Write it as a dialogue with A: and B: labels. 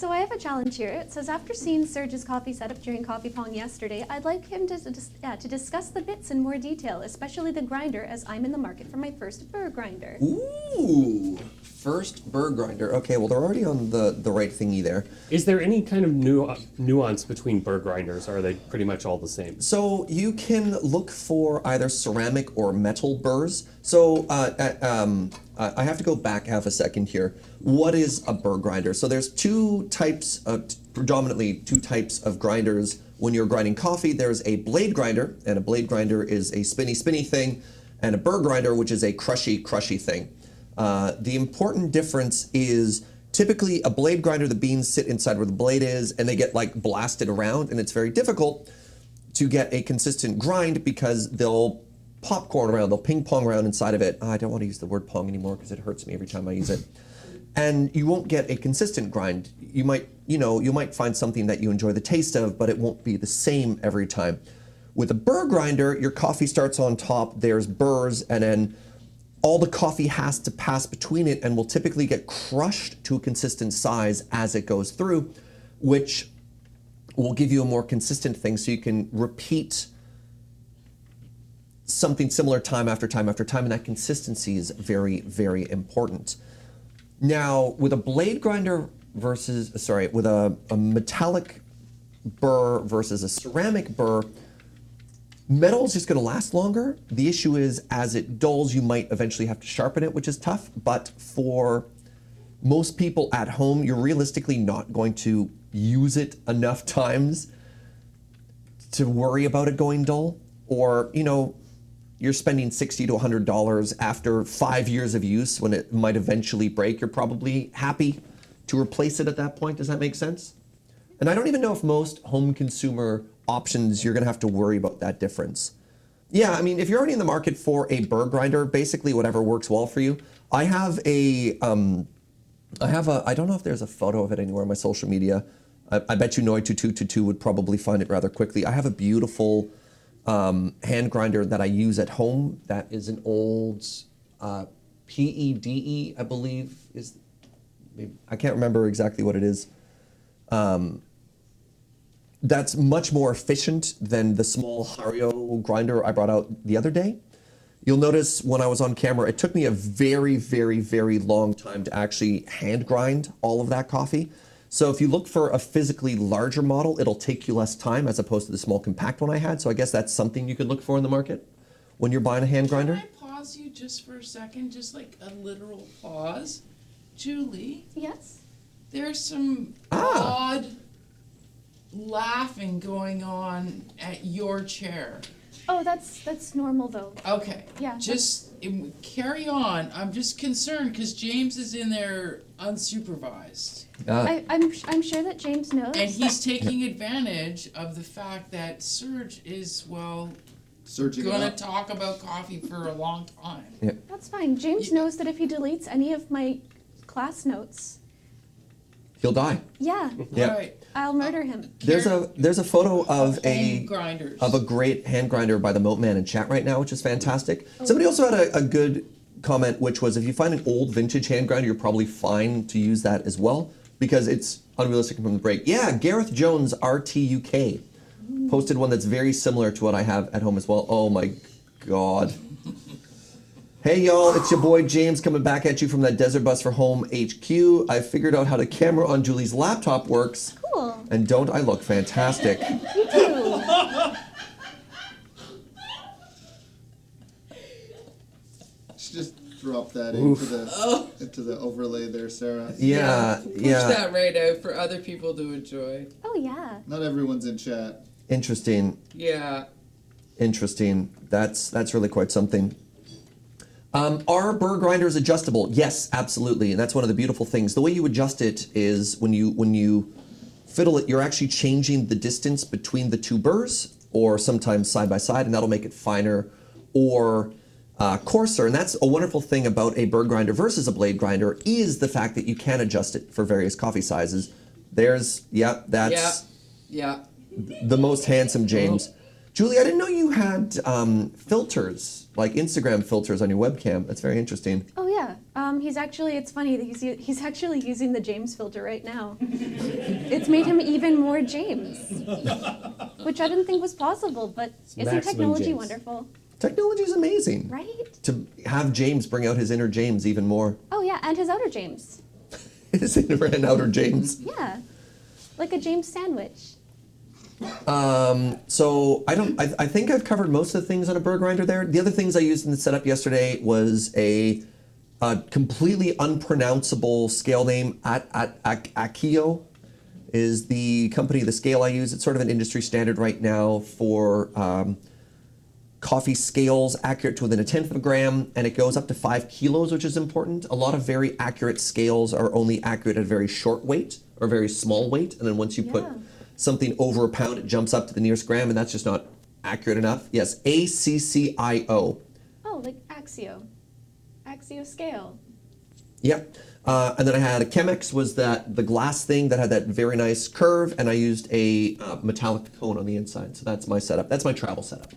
A: So I have a challenge here. It says, after seeing Serge's coffee setup during Coffee Pong yesterday, I'd like him to discuss the bits in more detail, especially the grinder, as I'm in the market for my first burr grinder.
B: Ooh, first burr grinder. Okay, well, they're already on the right thingy there.
C: Is there any kind of nuance between burr grinders, or are they pretty much all the same?
B: So you can look for either ceramic or metal burrs. So I have to go back half a second here. What is a burr grinder? So there's predominantly two types of grinders. When you're grinding coffee, there's a blade grinder, and a blade grinder is a spinny thing, and a burr grinder, which is a crushy thing. The important difference is typically a blade grinder, the beans sit inside where the blade is, and they get like blasted around, and it's very difficult to get a consistent grind because they'll popcorn around, they'll ping pong around inside of it. I don't want to use the word pong anymore because it hurts me every time I use it. And you won't get a consistent grind. You might find something that you enjoy the taste of, but it won't be the same every time. With a burr grinder, your coffee starts on top, there's burrs, and then all the coffee has to pass between it and will typically get crushed to a consistent size as it goes through, which will give you a more consistent thing so you can repeat something similar time after time after time, and that consistency is very, very important. Now, with a blade grinder with a metallic burr versus a ceramic burr, metal is just going to last longer. The issue is, as it dulls, you might eventually have to sharpen it, which is tough. But for most people at home, you're realistically not going to use it enough times to worry about it going dull. Or, you're spending $60 to $100 after 5 years of use when it might eventually break. You're probably happy to replace it at that point. Does that make sense? And I don't even know if most home consumer options, you're going to have to worry about that difference. Yeah, I mean, if you're already in the market for a burr grinder, basically whatever works well for you. I have I don't know if there's a photo of it anywhere on my social media. I bet you Noi2222 would probably find it rather quickly. I have a beautiful hand grinder that I use at home. That is an old PEDE, I believe is. I can't remember exactly what it is. That's much more efficient than the small Hario grinder I brought out the other day. You'll notice when I was on camera, it took me a very, very, very long time to actually hand grind all of that coffee. So if you look for a physically larger model, it'll take you less time as opposed to the small compact one I had. So I guess that's something you could look for in the market when you're buying a hand grinder.
D: Can I pause you just for a second, just like a literal pause? Julie?
A: Yes?
D: There's some odd laughing going on at your chair.
A: Oh, that's normal though.
D: Okay.
A: Yeah.
D: Just carry on. I'm just concerned because James is in there unsupervised.
A: I'm sure that James knows.
D: And he's taking advantage of the fact that Serge is, going to talk about coffee for a long time.
B: Yeah.
A: That's fine. James knows that if he deletes any of my class notes,
B: He'll die.
A: Yeah.
B: Yeah.
D: Right.
A: I'll murder him.
B: There's a photo of a
D: grinders.
B: great hand grinder by the Moat Man in chat right now, which is fantastic. Somebody also had a good comment, which was if you find an old vintage hand grinder, you're probably fine to use that as well because it's unrealistic from the break. Yeah, Gareth Jones RTUK posted one that's very similar to what I have at home as well. Oh my God. Hey y'all, it's your boy James coming back at you from that Desert Bus for Home HQ. I figured out how the camera on Julie's laptop works.
A: Cool.
B: And don't I look fantastic?
A: You do.
E: Just drop that into the overlay there, Sarah.
B: Yeah.
D: Push that right out for other people to enjoy.
A: Oh yeah.
E: Not everyone's in chat.
B: Interesting.
D: Yeah.
B: Interesting. That's really quite something. Are burr grinders adjustable? Yes, absolutely, and that's one of the beautiful things. The way you adjust it is when you fiddle it, you're actually changing the distance between the two burrs, or sometimes side by side, and that'll make it finer or coarser. And that's a wonderful thing about a burr grinder versus a blade grinder is the fact that you can adjust it for various coffee sizes. That's the most handsome James. Julie, I didn't know you had filters, like Instagram filters on your webcam. That's very interesting.
A: Oh yeah. He's actually, it's funny, that he's actually using the James filter right now. It's made him even more James, which I didn't think was possible, but isn't
C: maximum
A: technology
C: James.
A: wonderful?
B: Technology is amazing.
A: Right?
B: To have James bring out his inner James even more.
A: Oh yeah, and his outer James.
B: His inner and outer James.
A: Yeah, like a James sandwich.
B: So I think I've covered most of the things on a burr grinder there. The other things I used in the setup yesterday was a completely unpronounceable scale name. Akio is the company, the scale I use. It's sort of an industry standard right now for coffee scales accurate to within a tenth of a gram, and it goes up to 5 kilos, which is important. A lot of very accurate scales are only accurate at a very short weight or very small weight, and then once you put
A: Yeah.
B: something over a pound, it jumps up to the nearest gram, and that's just not accurate enough. Yes, ACCIO.
A: Oh, like Axio. Axio scale.
B: Yep. And then I had a Chemex, was the glass thing that had that very nice curve, and I used a metallic cone on the inside. So that's my setup. That's my travel setup.